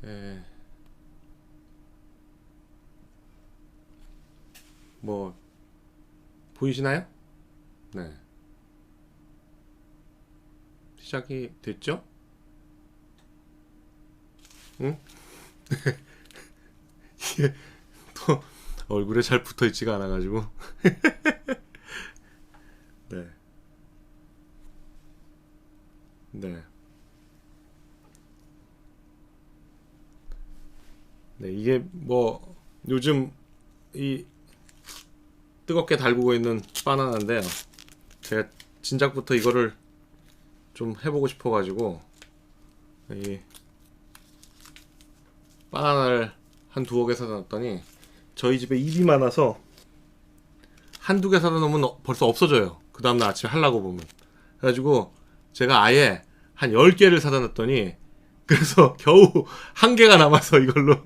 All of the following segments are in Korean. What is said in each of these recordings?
에, 뭐 보이시나요? 네, 시작이 됐죠? 응? 이게 또 얼굴에 잘 붙어 있지가 않아가지고. 네, 네, 네. 이게 뭐 요즘 이 뜨겁게 달구고 있는 바나나인데요. 제가 진작부터 이거를 좀 해보고 싶어가지고 이 바나나를 한 두어 개 사다 놨더니 저희 집에 입이 많아서 한두 개 사다 놓으면 벌써 없어져요. 그 다음날 아침에 하려고 보면. 그래가지고 제가 아예 한 10개를 사다 놨더니 그래서 겨우 한 개가 남아서 이걸로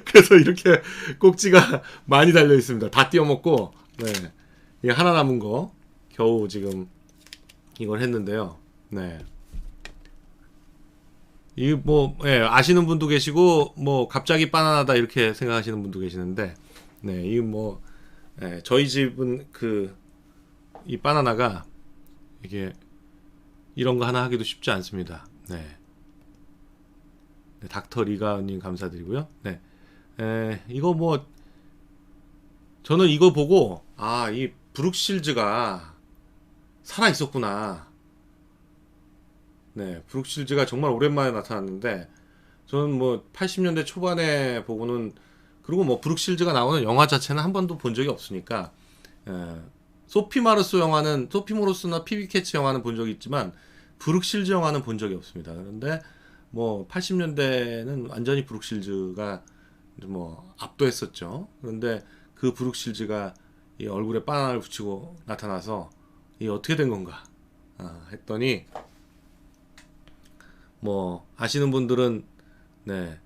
그래서 이렇게 꼭지가 많이 달려 있습니다. 다 띄어먹고 네. 이게 하나 남은 거 겨우 지금 이걸 했는데요. 네. 이 뭐 아시는 분도 계시고 뭐 갑자기 바나나다 이렇게 생각하시는 분도 계시는데 네, 이뭐 저희 집은 그 이 바나나가 이게 이런 거 하나 하기도 쉽지 않습니다. 네. 네, 닥터 리가님 감사드리고요. 네. 이거 뭐 저는 이거 보고 아, 이 브룩실즈가 살아 있었구나. 네, 브룩실즈가 정말 오랜만에 나타났는데 저는 뭐 80년대 초반에 보고는 그리고 뭐 브룩실즈가 나오는 영화 자체는 한 번도 본 적이 없으니까 에, 소피 마르소 영화는 소피 모로스나 피비 캐치 영화는 본 적이 있지만 브룩실즈 영화는 본 적이 없습니다. 그런데 뭐 80년대는 완전히 브룩실즈가 뭐 압도했었죠. 그런데 그 브룩실즈가 이 얼굴에 바나나를 붙이고 나타나서 이 어떻게 된 건가 했더니 뭐 아시는 분들은 네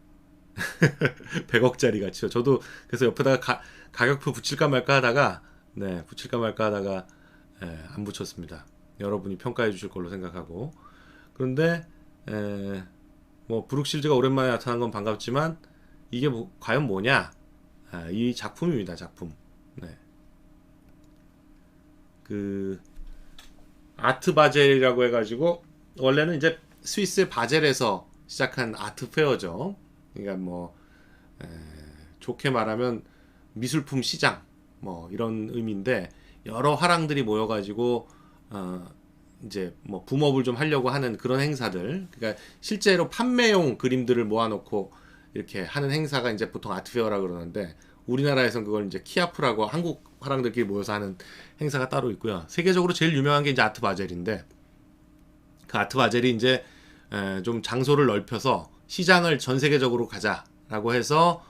100억짜리 가치요. 저도 그래서 옆에다가 가격표 붙일까 말까 하다가 네 붙일까 말까 하다가 안 붙였습니다. 여러분이 평가해 주실 걸로 생각하고 그런데 뭐 브룩실즈가 오랜만에 나타난 건 반갑지만 이게 뭐, 과연 뭐냐? 이 작품입니다. 작품. 네. 그 아트 바젤이라고 해가지고 원래는 이제 스위스의 바젤에서 시작한 아트 페어죠. 그러니까 뭐 좋게 말하면 미술품 시장 뭐 이런 의미인데 여러 화랑들이 모여가지고 이제 뭐 붐업을 좀 하려고 하는 그런 행사들. 그러니까 실제로 판매용 그림들을 모아놓고 이렇게 하는 행사가 이제 보통 아트페어라 그러는데 우리나라에선 그걸 이제 키아프라고 한국 화랑들끼리 모여서 하는 행사가 따로 있고요. 세계적으로 제일 유명한 게 이제 아트 바젤인데 그 아트 바젤이 이제 좀 장소를 넓혀서 시장을 전 세계적으로 가자라고 해서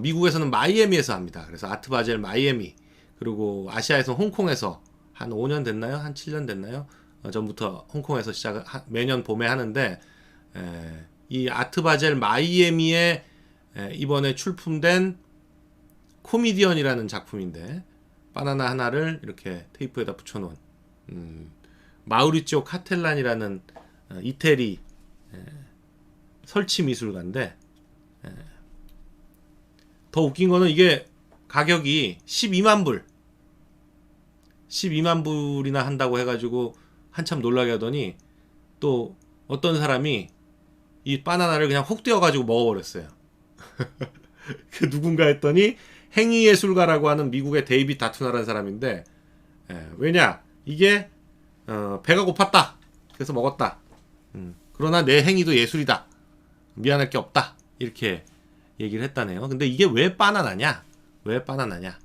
미국에서는 마이애미에서 합니다. 그래서 아트 바젤 마이애미 그리고 아시아에서 홍콩에서 한 5년 됐나요? 한 7년 됐나요? 전부터 홍콩에서 시작을 매년 봄에 하는데 이 아트 바젤 마이애미에 이번에 출품된 코미디언이라는 작품인데 바나나 하나를 이렇게 테이프에다 붙여놓은 마우리치오 카텔란이라는 이태리 설치 미술가인데 더 웃긴 거는 이게 가격이 12만 불 12만 불이나 한다고 해가지고 한참 놀라게 하더니 또 어떤 사람이 이 바나나를 그냥 혹 떼어가지고 먹어버렸어요. 그 누군가 했더니 행위예술가라고 하는 미국의 데이빗 다투나라는 사람인데 왜냐 이게 배가 고팠다 그래서 먹었다. 그러나 내 행위도 예술이다 미안할 게 없다 이렇게 얘기를 했다네요. 근데 이게 왜 바나나냐 왜 바나나냐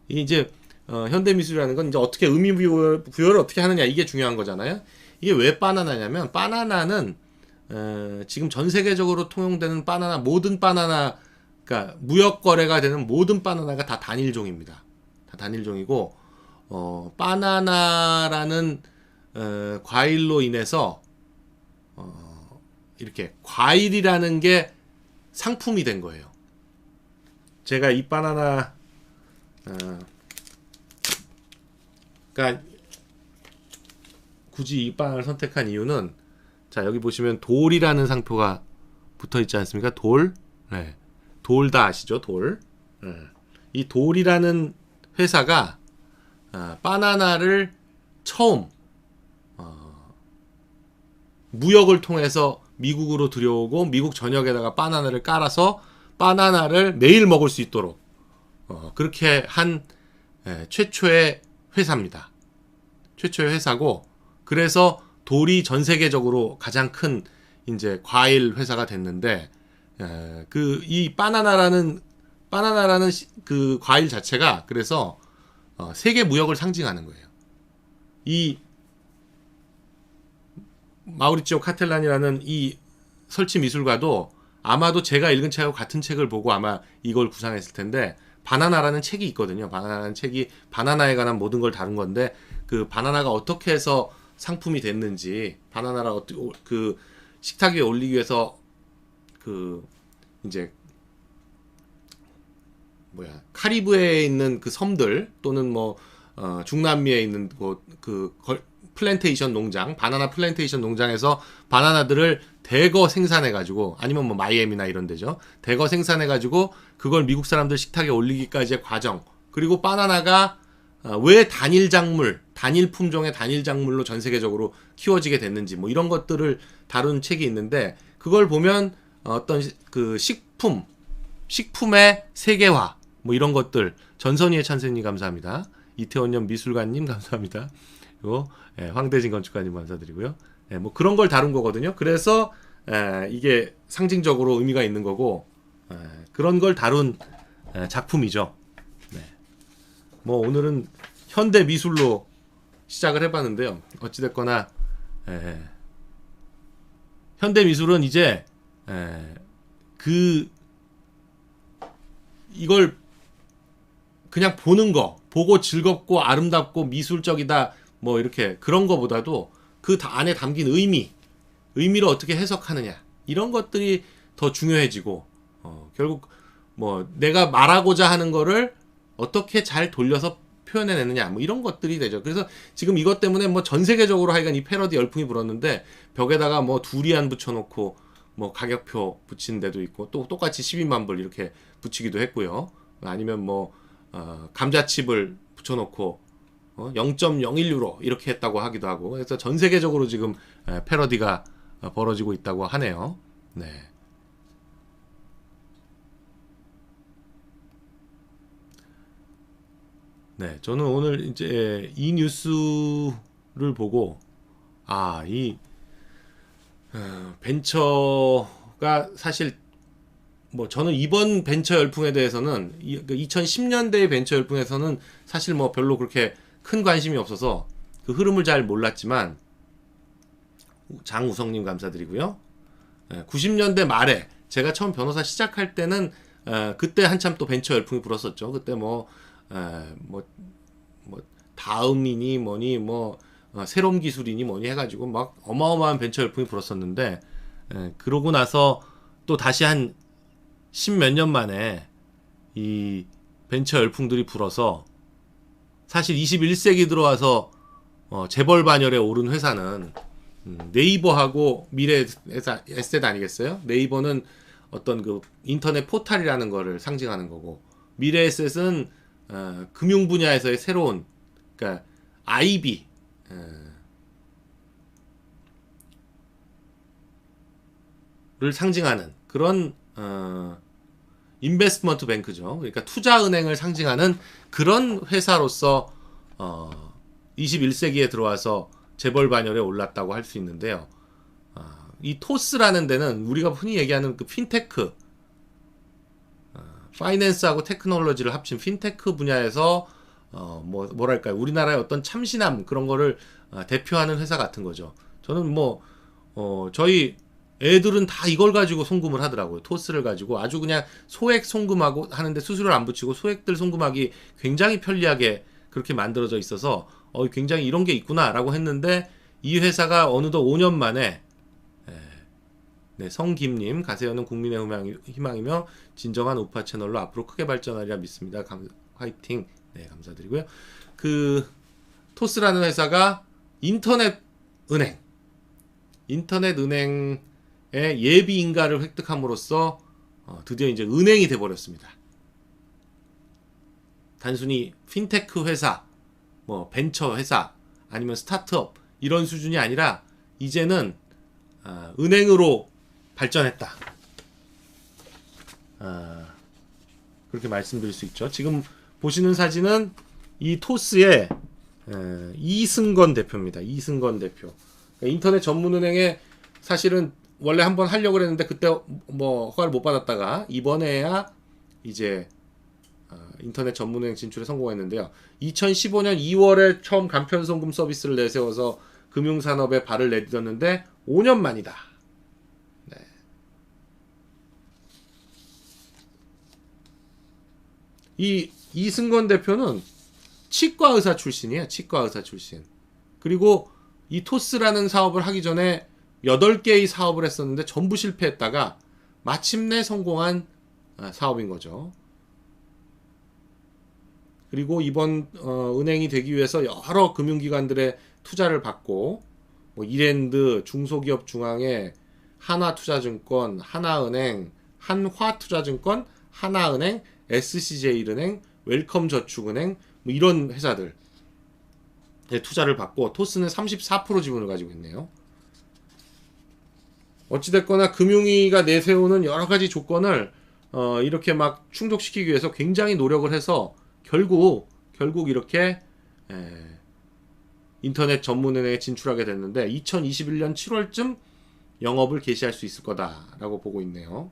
이게 이제 현대미술이라는 건 이제 어떻게 의미 부여를 어떻게 하느냐 이게 중요한 거잖아요. 이게 왜 바나나냐면 바나나는 지금 전 세계적으로 통용되는 바나나 모든 바나나 그러니까 무역 거래가 되는 모든 바나나가 다 단일종입니다. 다 단일종이고 바나나라는 과일로 인해서 이렇게 과일이라는 게 상품이 된 거예요. 제가 이 바나나 그러니까 굳이 이 바나나를 선택한 이유는, 자 여기 보시면 돌이라는 상표가 붙어 있지 않습니까? 돌. 네. 돌 다 아시죠? 돌. 이 돌이라는 회사가 바나나를 처음 무역을 통해서 미국으로 들여오고 미국 전역에다가 바나나를 깔아서 바나나를 매일 먹을 수 있도록 그렇게 한 최초의 회사입니다. 최초의 회사고, 그래서 돌이 전 세계적으로 가장 큰 이제 과일 회사가 됐는데, 그 이 바나나라는 그 과일 자체가 그래서 세계 무역을 상징하는 거예요. 이 마우리치오 카텔란이라는 이 설치 미술가도 아마도 제가 읽은 책하고 같은 책을 보고 아마 이걸 구상했을 텐데, 바나나라는 책이 있거든요. 바나나라는 책이 바나나에 관한 모든 걸 다룬 건데, 그 바나나가 어떻게 해서 상품이 됐는지, 바나나를 어떻게 그 식탁 위에 올리기 위해서 그 이제 카리브해에 있는 그 섬들 또는 뭐 중남미에 있는 플랜테이션 농장, 바나나 플랜테이션 농장에서 바나나들을 대거 생산해 가지고, 아니면 뭐 마이애미나 이런 데죠. 대거 생산해 가지고 그걸 미국 사람들 식탁에 올리기까지의 과정, 그리고 바나나가 왜 단일 작물, 단일 품종의 단일 작물로 전 세계적으로 키워지게 됐는지, 뭐 이런 것들을 다룬 책이 있는데, 그걸 보면 어떤 그 식품의 세계화, 뭐 이런 것들, 전선희의 찬스님 감사합니다. 이태원년 미술관님 감사합니다. 그리고 황대진 건축가님 감사드리고요. 뭐 그런 걸 다룬 거거든요. 그래서 이게 상징적으로 의미가 있는 거고, 그런 걸 다룬 작품이죠. 네. 뭐 오늘은 현대 미술로 시작을 해봤는데요. 어찌됐거나 현대 미술은 이제 이걸 그냥 보는 거, 보고 즐겁고 아름답고 미술적이다, 뭐 이렇게 그런 거보다도 그 안에 담긴 의미를 어떻게 해석하느냐, 이런 것들이 더 중요해지고, 결국 뭐 내가 말하고자 하는 거를 어떻게 잘 돌려서 표현해내느냐, 뭐 이런 것들이 되죠. 그래서 지금 이것 때문에 뭐 전 세계적으로 하여간 이 패러디 열풍이 불었는데, 벽에다가 뭐 두리안 붙여놓고 뭐 가격표 붙인 데도 있고, 또 똑같이 12만 불 이렇게 붙이기도 했고요. 아니면 뭐 감자칩을 붙여놓고 0.01유로 이렇게 했다고 하기도 하고, 그래서 전 세계적으로 지금 패러디가 벌어지고 있다고 하네요. 네. 네, 저는 오늘 이제 이 뉴스를 보고, 이 벤처가 사실, 뭐 저는 이번 벤처 열풍에 대해서는 2010년대의 벤처 열풍에서는 사실 뭐 별로 그렇게 큰 관심이 없어서 그 흐름을 잘 몰랐지만, 장우성님 감사드리고요. 90년대 말에 제가 처음 변호사 시작할 때는 그때 한참 또 벤처 열풍이 불었었죠. 그때 뭐 다음이니 뭐니 뭐 새로운 기술이니 뭐니 해가지고 막 어마어마한 벤처 열풍이 불었었는데, 그러고 나서 또 다시 한 10몇 년 만에 이 벤처 열풍들이 불어서, 사실 21세기 들어와서 재벌 반열에 오른 회사는 네이버하고 미래에셋 아니겠어요? 네이버는 어떤 그 인터넷 포탈이라는 거를 상징하는 거고, 미래에셋은 금융 분야에서의 새로운, 그러니까 IB, 를 상징하는 그런 인베스트먼트 뱅크죠. 그러니까 투자은행을 상징하는 그런 회사로서 21세기에 들어와서 재벌 반열에 올랐다고 할 수 있는데요. 이 토스라는 데는 우리가 흔히 얘기하는 그 핀테크, 파이낸스하고 테크놀로지를 합친 핀테크 분야에서 뭐랄까요, 우리나라의 어떤 참신함, 그런 거를 대표하는 회사 같은 거죠. 저는 저희 애들은 다 이걸 가지고 송금을 하더라고요. 토스를 가지고 아주 그냥 소액 송금하고 하는데 수수료를 안 붙이고 소액들 송금하기 굉장히 편리하게 그렇게 만들어져 있어서 굉장히 이런 게 있구나라고 했는데, 이 회사가 어느덧 5년 만에, 네, 성김님, 가세현은 국민의 희망이며 진정한 우파 채널로 앞으로 크게 발전하리라 믿습니다. 화이팅. 네, 감사드리고요. 그 토스라는 회사가 인터넷 은행, 인터넷 은행의 예비 인가를 획득함으로써 드디어 이제 은행이 돼버렸습니다. 단순히 핀테크 회사, 뭐 벤처 회사, 아니면 스타트업 이런 수준이 아니라 이제는 은행으로 발전했다. 그렇게 말씀드릴 수 있죠. 지금 보시는 사진은 이 토스의 이승건 대표입니다. 이승건 대표. 그러니까 인터넷 전문은행에 사실은 원래 한번 하려고 했는데 그때 뭐 허가를 못 받았다가 이번에야 이제 인터넷 전문은행 진출에 성공했는데요. 2015년 2월에 처음 간편송금 서비스를 내세워서 금융산업에 발을 내딛었는데 5년 만이다. 네. 이 이승건 대표는 치과 의사 출신이에요. 치과 의사 출신. 그리고 이 토스라는 사업을 하기 전에 8개의 사업을 했었는데 전부 실패했다가 마침내 성공한 사업인 거죠. 그리고 이번 은행이 되기 위해서 여러 금융기관들의 투자를 받고 뭐 이랜드, 중소기업중앙회, 하나투자증권, 하나은행, 한화투자증권, 하나은행, SC제일은행, 웰컴저축은행 뭐 이런 회사들 투자를 받고 토스는 34% 지분을 가지고 있네요. 어찌됐거나 금융위가 내세우는 여러 가지 조건을 이렇게 막 충족시키기 위해서 굉장히 노력을 해서 결국 이렇게 인터넷 전문은행에 진출하게 됐는데 2021년 7월쯤 영업을 개시할 수 있을 거다라고 보고 있네요.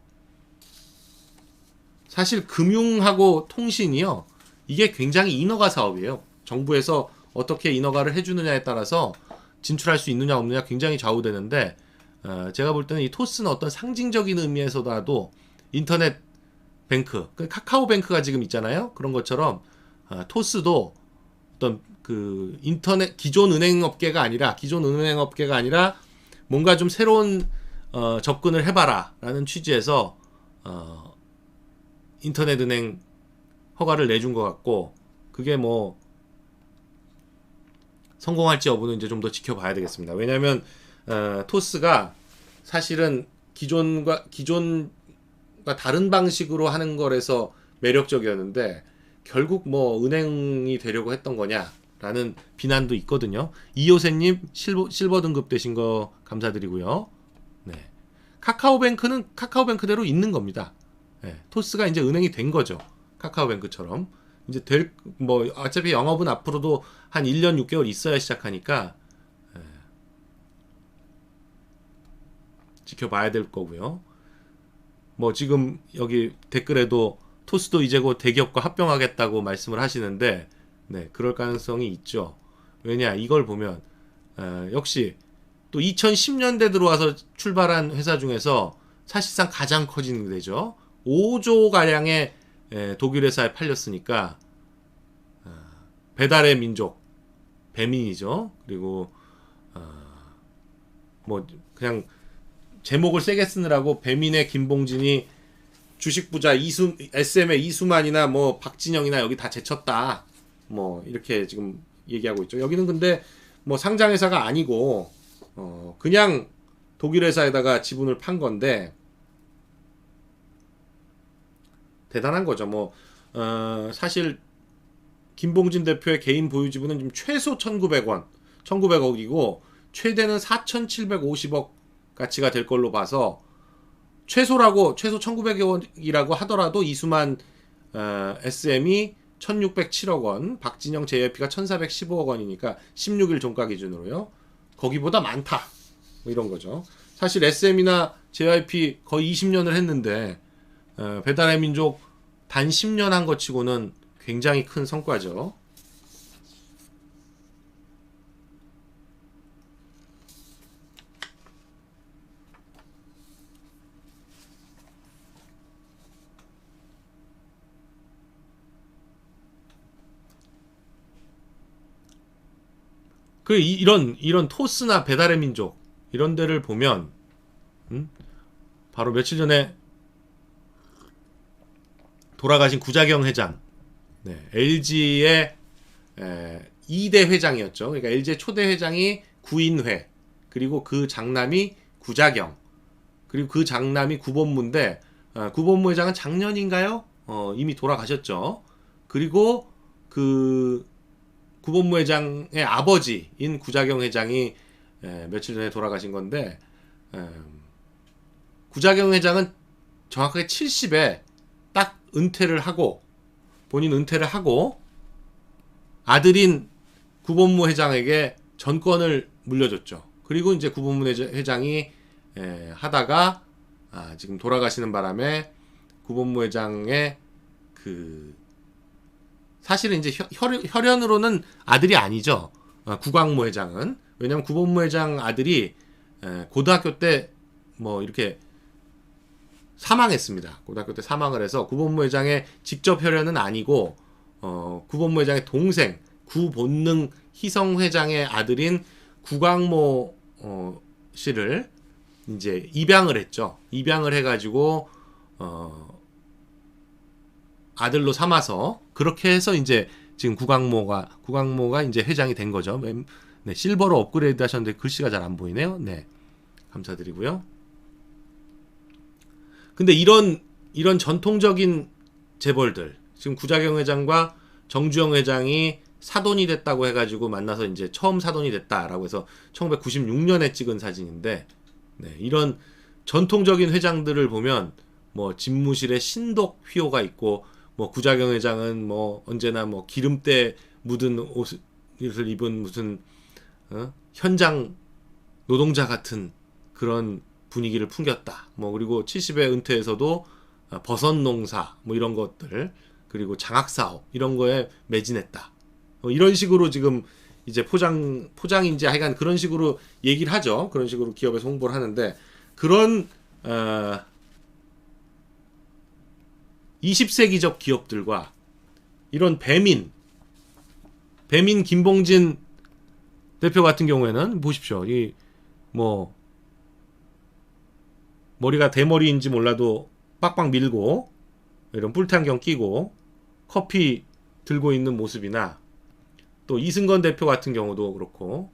사실 금융하고 통신이요. 이게 굉장히 인허가 사업이에요. 정부에서 어떻게 인허가를 해주느냐에 따라서 진출할 수 있느냐 없느냐 굉장히 좌우되는데 제가 볼 때는 이 토스는 어떤 상징적인 의미에서라도 인터넷 뱅크, 카카오뱅크가 지금 있잖아요. 그런 것처럼 토스도 어떤 그 인터넷 기존 은행업계가 아니라 뭔가 좀 새로운 접근을 해봐라라는 취지에서 인터넷 은행 허가를 내준 것 같고 그게 뭐 성공할지 여부는 이제 좀 더 지켜봐야 되겠습니다. 왜냐하면 토스가 사실은 기존과 다른 방식으로 하는 거라서 매력적이었는데 결국 뭐 은행이 되려고 했던 거냐라는 비난도 있거든요. 이효세님 실버 등급 되신 거 감사드리고요. 네. 카카오뱅크는 카카오뱅크대로 있는 겁니다. 네. 토스가 이제 은행이 된 거죠. 카카오뱅크처럼 이제 뭐 어차피 영업은 앞으로도 한 1년 6개월 있어야 시작하니까 지켜봐야 될 거고요. 뭐 지금 여기 댓글에도 토스도 이제 곧 대기업과 합병하겠다고 말씀을 하시는데 네, 그럴 가능성이 있죠. 왜냐 이걸 보면 역시 또 2010년대 들어와서 출발한 회사 중에서 사실상 가장 커진 데죠. 5조 가량의 독일 회사에 팔렸으니까 배달의 민족 배민이죠. 그리고 뭐 그냥 제목을 세게 쓰느라고 배민의 김봉진이 주식부자 SM의 이수만이나 뭐 박진영이나 여기 다 제쳤다. 뭐 이렇게 지금 얘기하고 있죠. 여기는 근데 뭐 상장회사가 아니고 그냥 독일 회사에다가 지분을 판 건데 대단한 거죠. 뭐 사실 김봉진 대표의 개인 보유 지분은 지금 최소 1,900억이고 최대는 4,750억 가치가 될 걸로 봐서 최소 1,900억이라고 하더라도 이수만 SM이 1,607억 원, 박진영 JYP가 1,415억 원이니까 16일 종가 기준으로요. 거기보다 많다. 뭐 이런 거죠. 사실 SM이나 JYP 거의 20년을 했는데 배달의 민족 단 10년 한 것 치고는 굉장히 큰 성과죠. 이런 토스나 배달의 민족 이런 데를 보면 바로 며칠 전에 돌아가신 구자경 회장, 네, LG의 2대 회장이었죠. 그러니까 LG의 초대 회장이 구인회, 그리고 그 장남이 구자경, 그리고 그 장남이 구본무인데 구본무 회장은 작년인가요? 이미 돌아가셨죠. 그리고 그 구본무 회장의 아버지인 구자경 회장이 며칠 전에 돌아가신 건데 구자경 회장은 정확하게 70에 딱 은퇴를 하고 본인 은퇴를 하고 아들인 구본무 회장에게 전권을 물려줬죠. 그리고 이제 구본무 회장이 하다가 지금 돌아가시는 바람에 구본무 회장의 그 사실은 이제 혈연으로는 아들이 아니죠. 구광무 회장은. 왜냐면 구본무 회장 아들이 고등학교 때 뭐 이렇게 사망했습니다. 고등학교 때 사망을 해서 구본무 회장의 직접 혈연은 아니고 구본무 회장의 동생 구본능 희성 회장의 아들인 구광모 씨를 이제 입양을 했죠. 입양을 해가지고 아들로 삼아서 그렇게 해서 이제 지금 구광모가 이제 회장이 된 거죠. 네, 실버로 업그레이드 하셨는데 글씨가 잘 안 보이네요. 네, 감사드리고요. 근데 이런 전통적인 재벌들 지금 구자경 회장과 정주영 회장이 사돈이 됐다고 해가지고 만나서 이제 처음 사돈이 됐다라고 해서 1996년에 찍은 사진인데 네, 이런 전통적인 회장들을 보면 뭐 집무실에 신독 휘호가 있고 뭐 구자경 회장은 뭐 언제나 뭐 기름때 묻은 옷을 입은 무슨 현장 노동자 같은 그런 분위기를 풍겼다. 뭐 그리고 70회 은퇴에서도 버섯 농사 뭐 이런 것들 그리고 장학 사업 이런 거에 매진했다. 이런 식으로 지금 이제 포장인지 하여간 그런 식으로 얘기를 하죠. 그런 식으로 기업에서 홍보를 하는데 그런 20세기적 기업들과 이런 배민 김봉진 대표 같은 경우에는 보십시오. 이 뭐 머리가 대머리인지 몰라도 빡빡 밀고 이런 뿔테안경 끼고 커피 들고 있는 모습이나 또 이승건 대표 같은 경우도 그렇고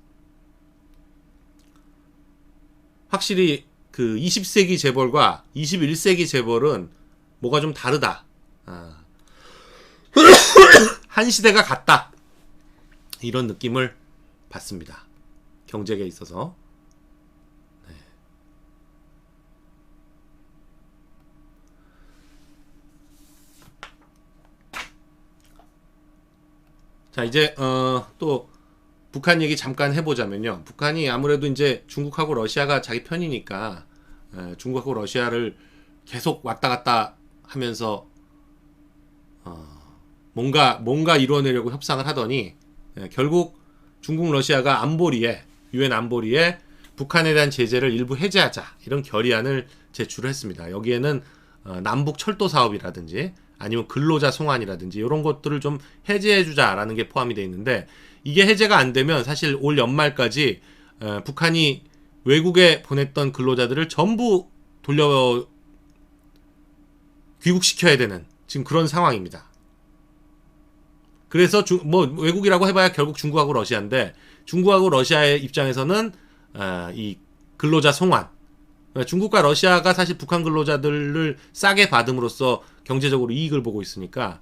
확실히 그 20세기 재벌과 21세기 재벌은 뭐가 좀 다르다. 한 시대가 같다. 이런 느낌을 받습니다. 경제계에 있어서. 네. 자, 이제 또 북한 얘기 잠깐 해보자면요. 북한이 아무래도 이제 중국하고 러시아가 자기 편이니까 중국하고 러시아를 계속 왔다 갔다 하면서 뭔가 이루어내려고 협상을 하더니 결국 중국 러시아가 유엔 안보리에 북한에 대한 제재를 일부 해제하자 이런 결의안을 제출했습니다. 여기에는 남북 철도 사업이라든지 아니면 근로자 송환이라든지 이런 것들을 좀 해제해주자라는 게 포함이 되어 있는데 이게 해제가 안 되면 사실 올 연말까지 북한이 외국에 보냈던 근로자들을 전부 돌려 귀국시켜야 되는 지금 그런 상황입니다. 그래서 뭐 외국이라고 해봐야 결국 중국하고 러시아인데 중국하고 러시아의 입장에서는 이 근로자 송환 중국과 러시아가 사실 북한 근로자들을 싸게 받음으로써 경제적으로 이익을 보고 있으니까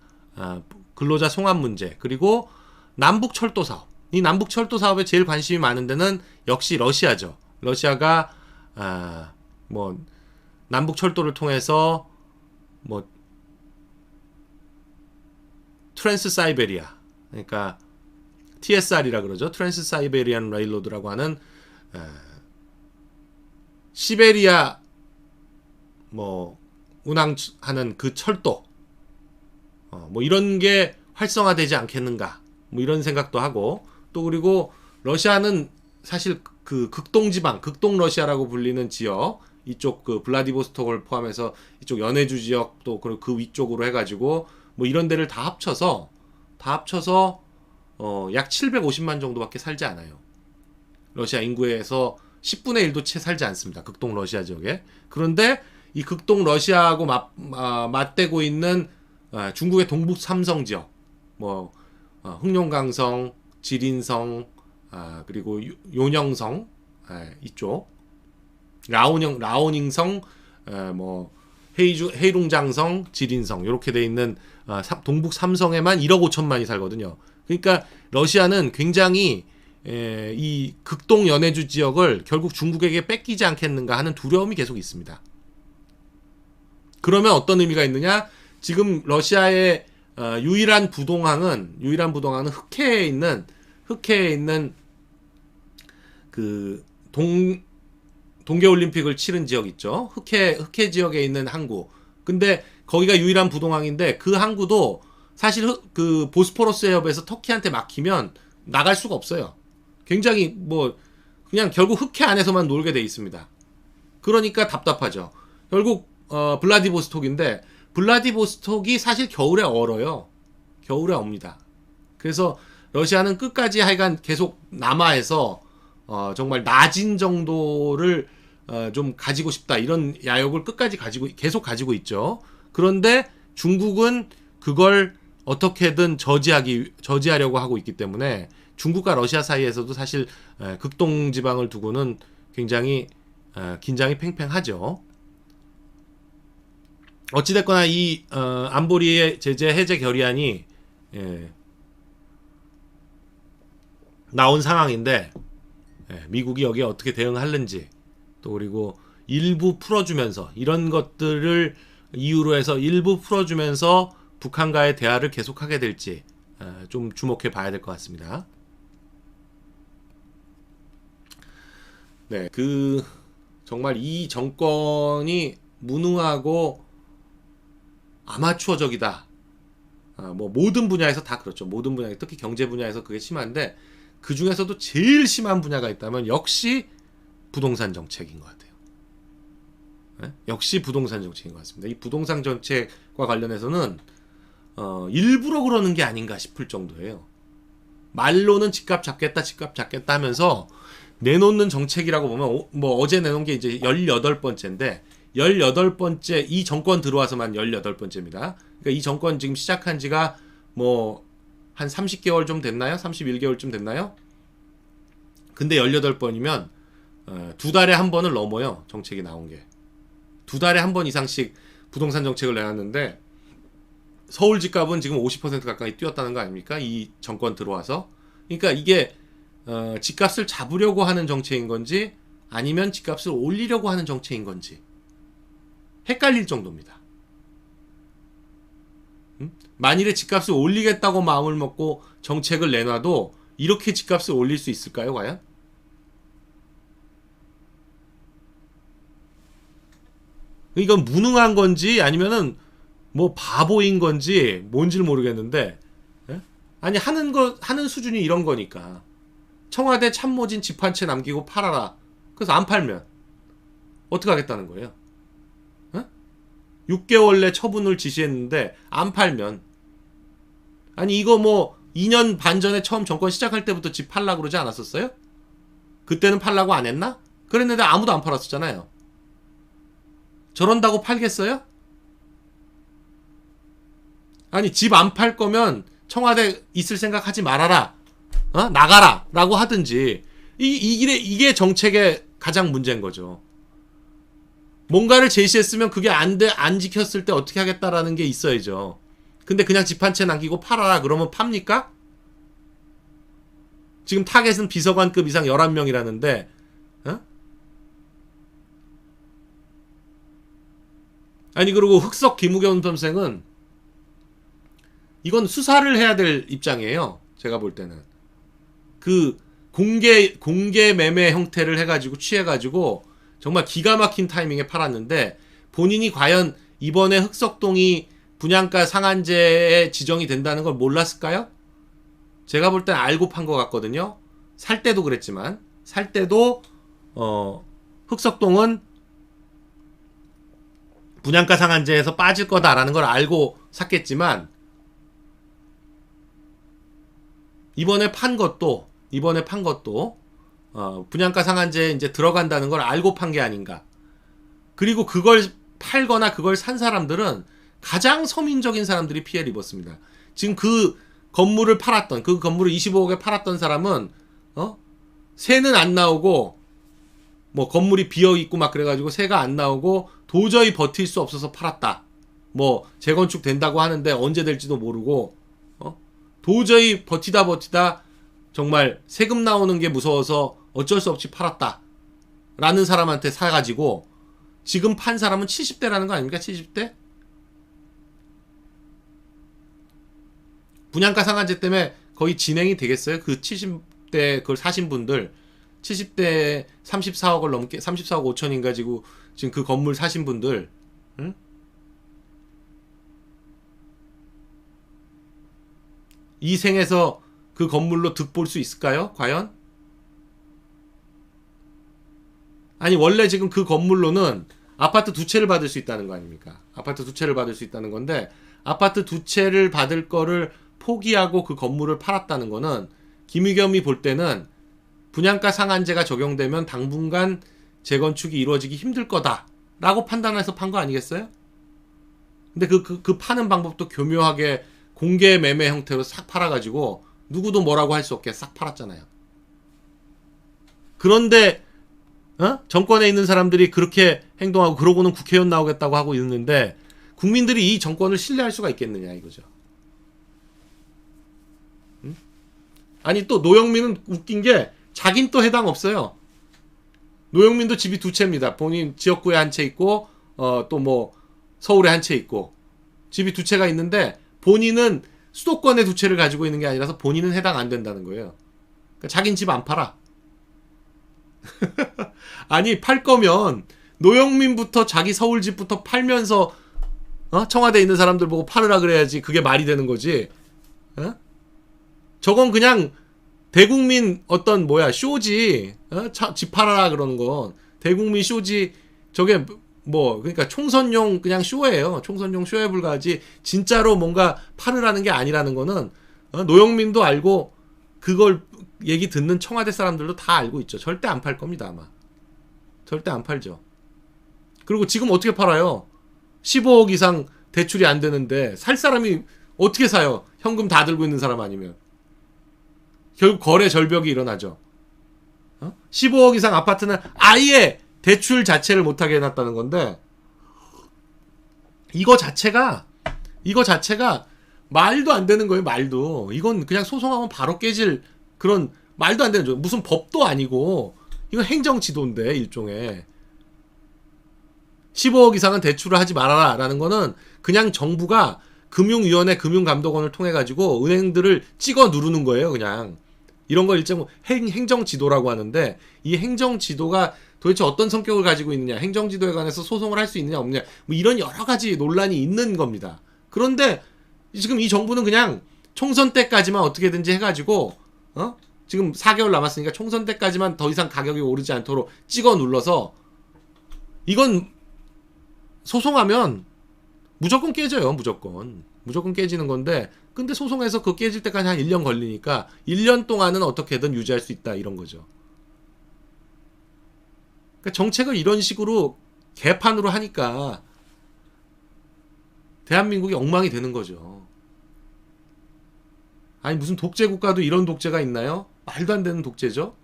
근로자 송환 문제 그리고 남북 철도 사업 이 남북 철도 사업에 제일 관심이 많은 데는 역시 러시아죠. 러시아가 뭐 남북 철도를 통해서 뭐 트랜스 사이베리아 그러니까 TSR이라 그러죠. 트랜스 사이베리안 레일로드라고 하는 시베리아 뭐 운항하는 그 철도 뭐 이런 게 활성화되지 않겠는가 뭐 이런 생각도 하고 또 그리고 러시아는 사실 그 극동지방 극동 러시아라고 불리는 지역 이쪽 그 블라디보스톡을 포함해서 이쪽 연해주 지역 또 그 위쪽으로 해가지고 뭐 이런 데를 다 합쳐서 약 750만 정도밖에 살지 않아요. 러시아 인구에서 10분의 1도 채 살지 않습니다. 극동 러시아 지역에. 그런데 이 극동 러시아하고 맞대고 있는 중국의 동북 삼성 지역, 뭐 흑룡강성, 지린성, 그리고 요녕성, 이쪽 라오닝성, 뭐 헤이룽장성, 지린성 이렇게 돼 있는 동북 3성에만 1억 5천만이 살거든요. 그러니까 러시아는 굉장히 이 극동 연해주 지역을 결국 중국에게 뺏기지 않겠는가 하는 두려움이 계속 있습니다. 그러면 어떤 의미가 있느냐? 지금 러시아의 유일한 부동항은 흑해에 있는 그 동계올림픽을 치른 지역 있죠. 흑해 지역에 있는 항구. 근데 거기가 유일한 부동항인데 그 항구도 사실 그 보스포러스 해협에서 터키한테 막히면 나갈 수가 없어요. 굉장히 뭐 그냥 결국 흑해 안에서만 놀게 돼 있습니다. 그러니까 답답하죠. 결국 블라디보스톡인데 블라디보스톡이 사실 겨울에 얼어요. 겨울에 옵니다. 그래서 러시아는 끝까지 하여간 계속 남하에서 정말 낮은 정도를 좀 가지고 싶다 이런 야욕을 끝까지 계속 가지고 있죠. 그런데 중국은 그걸 어떻게든 저지하려고 하고 있기 때문에 중국과 러시아 사이에서도 사실 극동 지방을 두고는 굉장히 긴장이 팽팽하죠. 어찌됐거나 이 안보리의 제재 해제 결의안이 나온 상황인데 미국이 여기에 어떻게 대응하는지 또 그리고 일부 풀어주면서 이런 것들을 이유로 해서 일부 풀어주면서 북한과의 대화를 계속하게 될지 좀 주목해 봐야 될 것 같습니다. 네, 정말 이 정권이 무능하고 아마추어적이다. 뭐 모든 분야에서 다 그렇죠. 모든 분야, 특히 경제 분야에서 그게 심한데 그 중에서도 제일 심한 분야가 있다면 역시 부동산 정책인 것 같아요. 네? 역시 부동산 정책인 것 같습니다. 이 부동산 정책과 관련해서는 일부러 그러는 게 아닌가 싶을 정도예요. 말로는 집값 잡겠다 하면서 내놓는 정책이라고 보면 뭐 어제 내놓은 게 이제 18번째인데 18번째 이 정권 들어와서만 18번째입니다. 그러니까 이 정권 지금 시작한 지가 뭐 한 30개월 좀 됐나요? 31개월쯤 됐나요? 근데 18번이면 두 달에 한 번을 넘어요. 정책이 나온 게. 두 달에 한 번 이상씩 부동산 정책을 내놨는데 서울 집값은 지금 50% 가까이 뛰었다는 거 아닙니까? 이 정권 들어와서. 그러니까 이게 집값을 잡으려고 하는 정책인 건지 아니면 집값을 올리려고 하는 정책인 건지 헷갈릴 정도입니다. 만일에 집값을 올리겠다고 마음을 먹고 정책을 내놔도 이렇게 집값을 올릴 수 있을까요, 과연? 이건 무능한 건지 아니면은 뭐 바보인 건지 뭔지를 모르겠는데, 예? 아니 하는 수준이 이런 거니까 청와대 참모진 집 한 채 남기고 팔아라. 그래서 안 팔면 어떻게 하겠다는 거예요? 6개월 내 처분을 지시했는데 안 팔면 아니 이거 뭐 2년 반 전에 처음 정권 시작할 때부터 집 팔라고 그러지 않았었어요? 그때는 팔라고 안 했나? 그랬는데 아무도 안 팔았었잖아요. 저런다고 팔겠어요? 아니 집 안 팔 거면 청와대 있을 생각 하지 말아라. 나가라 라고 하든지 이게 정책의 가장 문제인 거죠. 뭔가를 제시했으면 그게 안 지켰을 때 어떻게 하겠다라는 게 있어야죠. 근데 그냥 집 한 채 남기고 팔아라 그러면 팝니까? 지금 타겟은 비서관급 이상 11명이라는데 아니 그리고 흑석 김우겸 선생은 이건 수사를 해야 될 입장이에요. 제가 볼 때는 그 공개 매매 형태를 해가지고 취해가지고 정말 기가 막힌 타이밍에 팔았는데 본인이 과연 이번에 흑석동이 분양가 상한제에 지정이 된다는 걸 몰랐을까요? 제가 볼 땐 알고 판 것 같거든요. 살 때도 그랬지만 살 때도 흑석동은 분양가 상한제에서 빠질 거다라는 걸 알고 샀겠지만 이번에 판 것도 분양가 상한제에 이제 들어간다는 걸 알고 판 게 아닌가. 그리고 그걸 팔거나 그걸 산 사람들은 가장 서민적인 사람들이 피해를 입었습니다. 지금 그 건물을 25억에 팔았던 사람은 세는 안 나오고 뭐 건물이 비어 있고 막 그래가지고 새가 안 나오고 도저히 버틸 수 없어서 팔았다. 뭐 재건축 된다고 하는데 언제 될지도 모르고 도저히 버티다 정말 세금 나오는 게 무서워서 어쩔 수 없이 팔았다. 라는 사람한테 사가지고 지금 판 사람은 70대라는 거 아닙니까? 70대? 분양가 상한제 때문에 거의 진행이 되겠어요? 그 70대 그걸 사신 분들 70대 34억을 넘게 34억 5천인 가지고 지금 그 건물 사신 분들 응? 이 생에서 그 건물로 득볼 수 있을까요? 과연? 아니 원래 지금 그 건물로는 아파트 두 채를 받을 수 있다는 거 아닙니까? 아파트 두 채를 받을 수 있다는 건데 아파트 두 채를 받을 거를 포기하고 그 건물을 팔았다는 거는 김의겸이 볼 때는 분양가 상한제가 적용되면 당분간 재건축이 이루어지기 힘들 거다라고 판단해서 판 거 아니겠어요? 근데 그 파는 방법도 교묘하게 공개 매매 형태로 싹 팔아가지고 누구도 뭐라고 할 수 없게 싹 팔았잖아요. 그런데 정권에 있는 사람들이 그렇게 행동하고 그러고는 국회의원 나오겠다고 하고 있는데 국민들이 이 정권을 신뢰할 수가 있겠느냐 이거죠. 응? 아니 또 노영민은 웃긴 게 자긴 또 해당 없어요. 노영민도 집이 두 채입니다. 본인 지역구에 한 채 있고 또 뭐 서울에 한 채 있고 집이 두 채가 있는데 본인은 수도권에 두 채를 가지고 있는 게 아니라서 본인은 해당 안 된다는 거예요. 그러니까 자긴 집 안 팔아. 아니 팔 거면 노영민부터 자기 서울 집부터 팔면서 청와대에 있는 사람들 보고 팔으라 그래야지 그게 말이 되는 거지. 저건 그냥 대국민 어떤 뭐야 쇼지. 집 팔아라 그러는 건 대국민 쇼지. 저게 뭐 그러니까 총선용 그냥 쇼예요. 총선용 쇼에 불과하지 진짜로 뭔가 팔으라는 게 아니라는 거는 노영민도 알고 그걸 얘기 듣는 청와대 사람들도 다 알고 있죠. 절대 안 팔 겁니다 아마. 절대 안 팔죠. 그리고 지금 어떻게 팔아요? 15억 이상 대출이 안 되는데 살 사람이 어떻게 사요? 현금 다 들고 있는 사람 아니면. 결국 거래 절벽이 일어나죠. 15억 이상 아파트는 아예 대출 자체를 못하게 해놨다는 건데 이거 자체가 말도 안 되는 거예요. 말도. 이건 그냥 소송하면 바로 깨질 그런 말도 안 되는 거. 무슨 법도 아니고 이거 행정지도인데 일종의 15억 이상은 대출을 하지 말아라 라는 거는 그냥 정부가 금융위원회 금융감독원을 통해 가지고 은행들을 찍어 누르는 거예요. 그냥 이런 걸 일종 행정지도라고 하는데 이 행정지도가 도대체 어떤 성격을 가지고 있느냐, 행정지도에 관해서 소송을 할 수 있느냐 없느냐 뭐 이런 여러 가지 논란이 있는 겁니다. 그런데 지금 이 정부는 그냥 총선 때까지만 어떻게든지 해가지고 지금 4개월 남았으니까 총선 때까지만 더 이상 가격이 오르지 않도록 찍어 눌러서 이건 소송하면 무조건 깨져요. 무조건 깨지는 건데 근데 소송해서 그 깨질 때까지 한 1년 걸리니까 1년 동안은 어떻게든 유지할 수 있다 이런 거죠. 그러니까 정책을 이런 식으로 개판으로 하니까 대한민국이 엉망이 되는 거죠. 아니 무슨 독재 국가도 이런 독재가 있나요? 말도 안 되는 독재죠.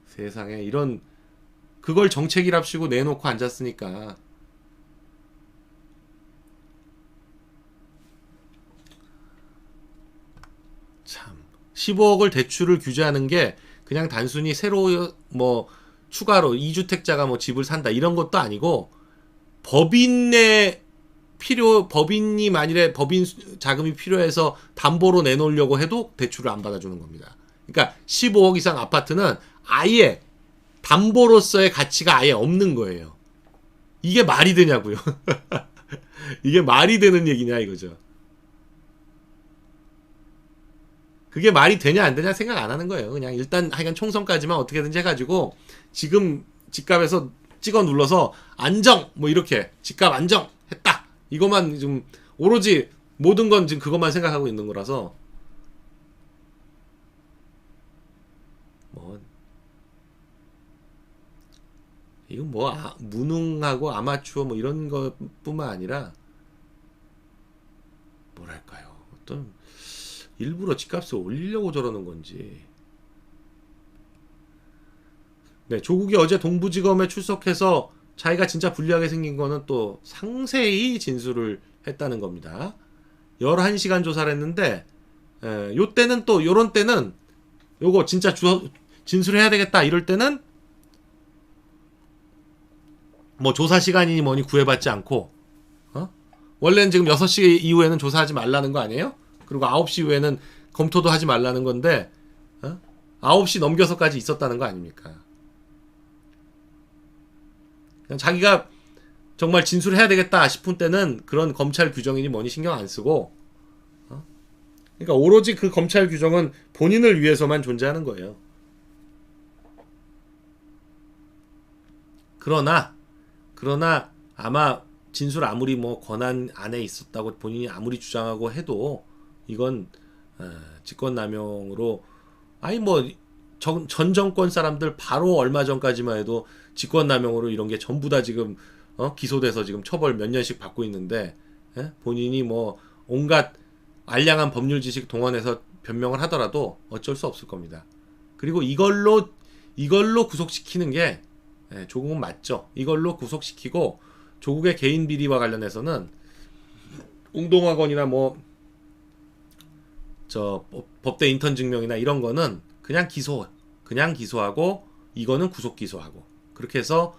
세상에 이런 그걸 정책이랍시고 내놓고 앉았으니까 참 15억을 대출을 규제하는 게 그냥 단순히 새로 뭐 추가로 2주택자가 뭐 집을 산다 이런 것도 아니고 법인이 만일에 법인 자금이 필요해서 담보로 내놓으려고 해도 대출을 안 받아주는 겁니다. 그러니까 15억 이상 아파트는 아예 담보로서의 가치가 아예 없는 거예요. 이게 말이 되냐고요. 이게 말이 되는 얘기냐 이거죠. 그게 말이 되냐 안 되냐 생각 안 하는 거예요. 그냥 일단 하여간 총선까지만 어떻게든지 해가지고 지금 집값에서 찍어 눌러서 안정 뭐 이렇게 집값 안정 했다. 이것만 좀 오로지 모든 건 지금 그것만 생각하고 있는 거라서 뭐 이건 뭐 무능하고 아마추어 뭐 이런 것뿐만 아니라 뭐랄까요 어떤 일부러 집값을 올리려고 저러는 건지 네, 조국이 어제 동부지검에 출석해서 자기가 진짜 불리하게 생긴 거는 또 상세히 진술을 했다는 겁니다. 11시간 조사를 했는데 요 때는 또 요런 때는 요거 진짜 진술해야 되겠다 이럴 때는 뭐 조사 시간이니 뭐니 구애받지 않고 원래는 지금 6시 이후에는 조사하지 말라는 거 아니에요? 그리고 9시 이후에는 검토도 하지 말라는 건데 9시 넘겨서까지 있었다는 거 아닙니까? 자기가 정말 진술해야 되겠다 싶은 때는 그런 검찰 규정이니 뭐니 신경 안 쓰고 그러니까 오로지 그 검찰 규정은 본인을 위해서만 존재하는 거예요. 그러나 아마 진술 아무리 뭐 권한 안에 있었다고 본인이 아무리 주장하고 해도 이건 직권남용으로 아니 뭐 전 정권 사람들 바로 얼마 전까지만 해도 직권남용으로 이런 게 전부 다 지금 기소돼서 지금 처벌 몇 년씩 받고 있는데 본인이 뭐 온갖 알량한 법률 지식 동원해서 변명을 하더라도 어쩔 수 없을 겁니다. 그리고 이걸로 구속시키는 게 조국은 맞죠. 이걸로 구속시키고 조국의 개인 비리와 관련해서는 웅동학원이나 뭐 저 법대 인턴 증명이나 이런 거는 그냥 기소하고 이거는 구속 기소하고 그렇게 해서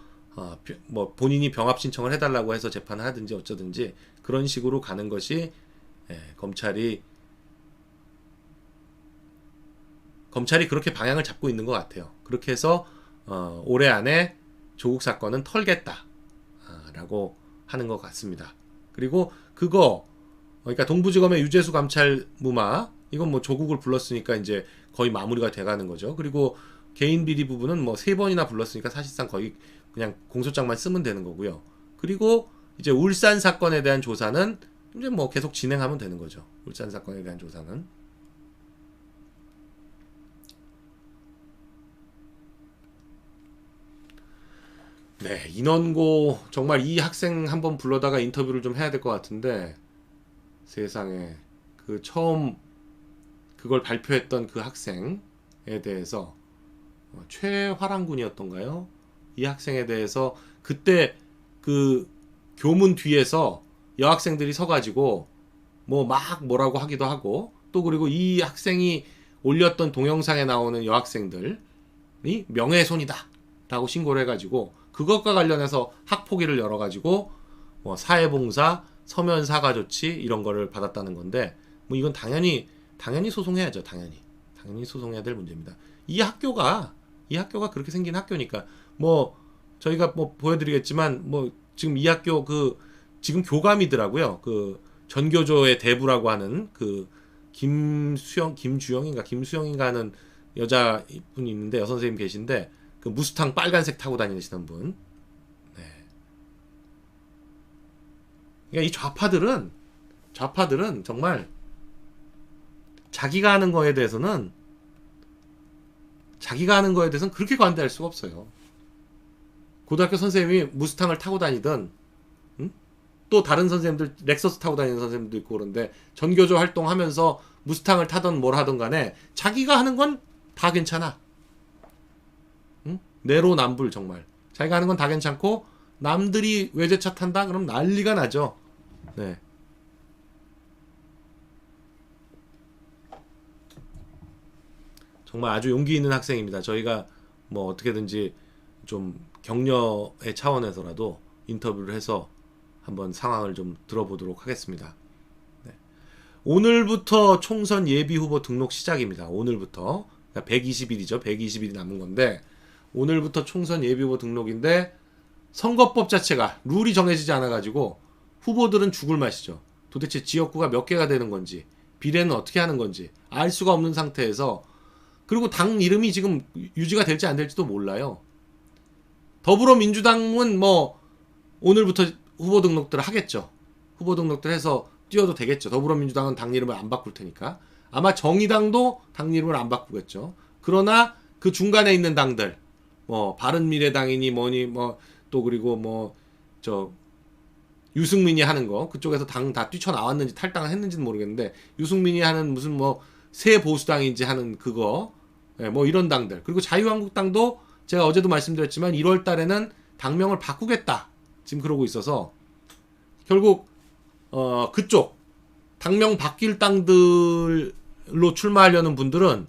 뭐 본인이 병합 신청을 해달라고 해서 재판을 하든지 어쩌든지 그런 식으로 가는 것이 검찰이 그렇게 방향을 잡고 있는 것 같아요. 그렇게 해서 올해 안에 조국 사건은 털겠다라고 하는 것 같습니다. 그리고 그러니까 동부지검의 유재수 감찰 무마 이건 뭐 조국을 불렀으니까 이제 거의 마무리가 돼가는 거죠. 그리고 개인 비리 부분은 뭐 3번이나 불렀으니까 사실상 거의 그냥 공소장만 쓰면 되는 거고요. 그리고 이제 울산 사건에 대한 조사는 이제 뭐 계속 진행하면 되는 거죠. 울산 사건에 대한 조사는. 네, 인원고 정말 이 학생 한번 불러다가 인터뷰를 좀 해야 될 것 같은데 세상에 그 처음 그걸 발표했던 그 학생에 대해서 최화랑 군이었던가요? 이 학생에 대해서 그때 그 교문 뒤에서 여학생들이 서가지고 뭐 막 뭐라고 하기도 하고 또 그리고 이 학생이 올렸던 동영상에 나오는 여학생들이 명예훼손이다 라고 신고를 해가지고 그것과 관련해서 학폭위를 열어가지고 뭐 사회봉사, 서면 사과 조치 이런 거를 받았다는 건데 뭐 이건 당연히 소송해야죠. 당연히 소송해야 될 문제입니다. 이 학교가 그렇게 생긴 학교니까 뭐 저희가 뭐 보여드리겠지만 뭐 지금 이 학교 지금 교감이더라고요. 그 전교조의 대부라고 하는 그 김수영인가 하는 여자분이 있는데 여선생님 계신데 그 무스탕 빨간색 타고 다니시는 분. 네. 그러니까 이 좌파들은 정말 자기가 하는 거에 대해서는 그렇게 관대할 수가 없어요. 고등학교 선생님이 무스탕을 타고 다니든 또 다른 선생님들 렉서스 타고 다니는 선생님도 있고 그런데 전교조 활동하면서 무스탕을 타던 뭘 하던 간에 자기가 하는 건 다 괜찮아. 내로남불 정말. 자기가 하는 건 다 괜찮고 남들이 외제차 탄다? 그럼 난리가 나죠. 네. 정말 아주 용기 있는 학생입니다. 저희가 뭐 어떻게든지 좀 격려의 차원에서라도 인터뷰를 해서 한번 상황을 좀 들어보도록 하겠습니다. 네. 오늘부터 총선 예비 후보 등록 시작입니다. 오늘부터. 그러니까 120일이죠. 120일이 남은 건데 오늘부터 총선 예비 후보 등록인데 선거법 자체가 룰이 정해지지 않아가지고 후보들은 죽을 맛이죠. 도대체 지역구가 몇 개가 되는 건지 비례는 어떻게 하는 건지 알 수가 없는 상태에서 그리고 당 이름이 지금 유지가 될지 안 될지도 몰라요. 더불어민주당은 뭐 오늘부터 후보 등록들을 하겠죠. 후보 등록들 해서 뛰어도 되겠죠. 더불어민주당은 당 이름을 안 바꿀 테니까. 아마 정의당도 당 이름을 안 바꾸겠죠. 그러나 그 중간에 있는 당들 뭐 바른미래당이니 뭐니 뭐 또 그리고 뭐 저 유승민이 하는 거 그쪽에서 당 다 뛰쳐나왔는지 탈당을 했는지는 모르겠는데 유승민이 하는 무슨 뭐 새 보수당인지 하는 그거 뭐 이런 당들 그리고 자유한국당도 제가 어제도 말씀드렸지만 1월 달에는 당명을 바꾸겠다. 지금 그러고 있어서 결국 그쪽 당명 바뀔 당들로 출마하려는 분들은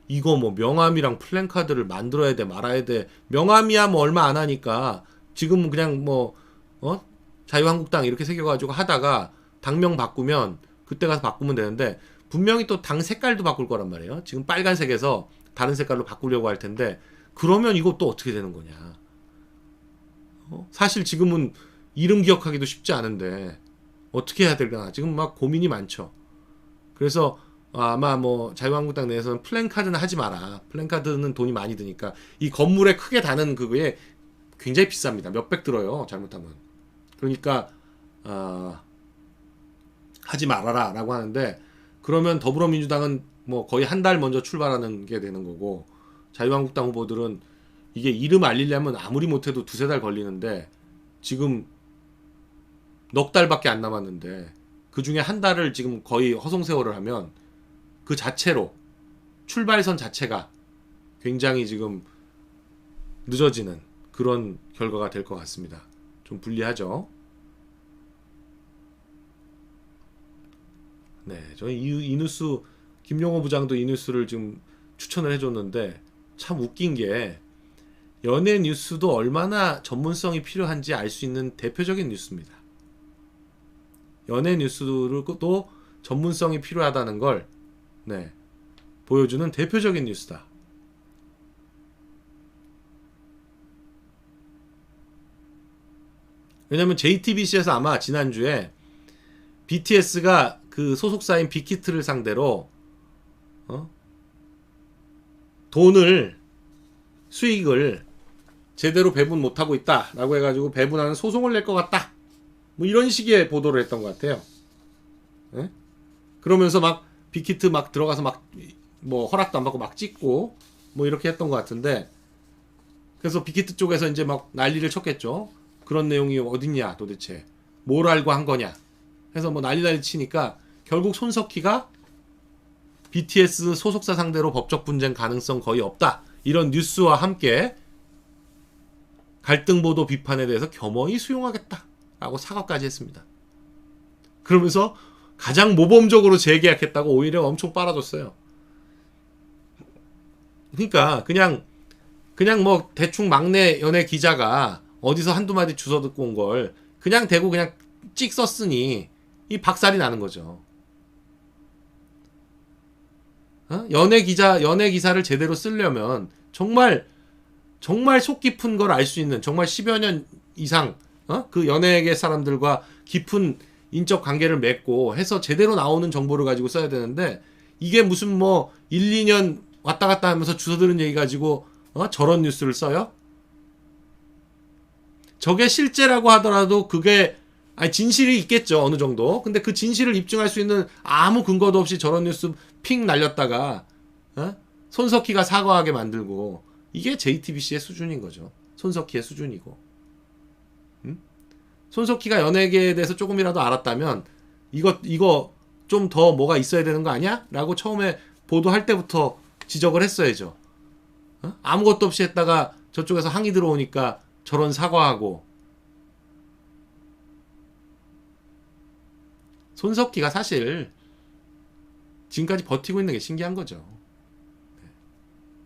이거 뭐 명함이랑 플랜카드를 만들어야 돼 말아야 돼. 명함이야 뭐 얼마 안 하니까 지금은 그냥 뭐 자유한국당 이렇게 새겨가지고 하다가 당명 바꾸면 그때 가서 바꾸면 되는데 분명히 또 당 색깔도 바꿀 거란 말이에요. 지금 빨간색에서 다른 색깔로 바꾸려고 할 텐데 그러면 이거 또 어떻게 되는 거냐. 사실 지금은 이름 기억하기도 쉽지 않은데 어떻게 해야 될까 지금 막 고민이 많죠. 그래서 아마 뭐 자유한국당 내에서는 플랜카드는 하지 마라. 플랜카드는 돈이 많이 드니까 이 건물에 크게 다는 그거에 굉장히 비쌉니다. 몇백 들어요. 잘못하면. 그러니까 하지 말아라 라고 하는데 그러면 더불어민주당은 뭐 거의 한 달 먼저 출발하는 게 되는 거고 자유한국당 후보들은 이게 이름 알리려면 아무리 못해도 두세 달 걸리는데 지금 넉 달밖에 안 남았는데 그 중에 한 달을 지금 거의 허송세월을 하면 그 자체로 출발선 자체가 굉장히 지금 늦어지는 그런 결과가 될 것 같습니다. 좀 불리하죠. 네, 저희 이 뉴스 김용호 부장도 이 뉴스를 지금 추천을 해줬는데 참 웃긴 게 연예 뉴스도 얼마나 전문성이 필요한지 알 수 있는 대표적인 뉴스입니다. 연예 뉴스도 전문성이 필요하다는 걸 보여주는 대표적인 뉴스다. 왜냐면 JTBC에서 아마 지난주에 BTS가 그 소속사인 빅히트를 상대로 돈을 수익을 제대로 배분 못하고 있다라고 해가지고 배분하는 소송을 낼 것 같다. 뭐 이런 식의 보도를 했던 것 같아요. 네? 그러면서 막 빅히트 막 들어가서 막 뭐 허락도 안 받고 막 찍고 뭐 이렇게 했던 것 같은데 그래서 빅히트 쪽에서 이제 막 난리를 쳤겠죠. 그런 내용이 어딨냐 도대체 뭘 알고 한 거냐 해서 뭐 난리 치니까 결국 손석희가 BTS 소속사 상대로 법적 분쟁 가능성 거의 없다. 이런 뉴스와 함께 갈등 보도 비판에 대해서 겸허히 수용하겠다. 라고 사과까지 했습니다. 그러면서 가장 모범적으로 재계약했다고 오히려 엄청 빨아줬어요. 그러니까 그냥 뭐 대충 막내 연예 기자가 어디서 한두 마디 주워 듣고 온 걸 그냥 대고 그냥 찍 썼으니 이 박살이 나는 거죠. 연예 기사를 제대로 쓰려면 정말 속 깊은 걸 알 수 있는 정말 10여 년 이상 그 연예계 사람들과 깊은 인적 관계를 맺고 해서 제대로 나오는 정보를 가지고 써야 되는데 이게 무슨 뭐 1, 2년 왔다 갔다 하면서 주워 들은 얘기 가지고 저런 뉴스를 써요? 저게 실제라고 하더라도 그게 진실이 있겠죠. 어느 정도. 근데 그 진실을 입증할 수 있는 아무 근거도 없이 저런 뉴스 핑 날렸다가 손석희가 사과하게 만들고 이게 JTBC의 수준인 거죠. 손석희의 수준이고. 손석희가 연예계에 대해서 조금이라도 알았다면 이거 좀 더 뭐가 있어야 되는 거 아니야? 라고 처음에 보도할 때부터 지적을 했어야죠. 아무것도 없이 했다가 저쪽에서 항의 들어오니까 저런 사과하고 손석희가 사실 지금까지 버티고 있는 게 신기한 거죠.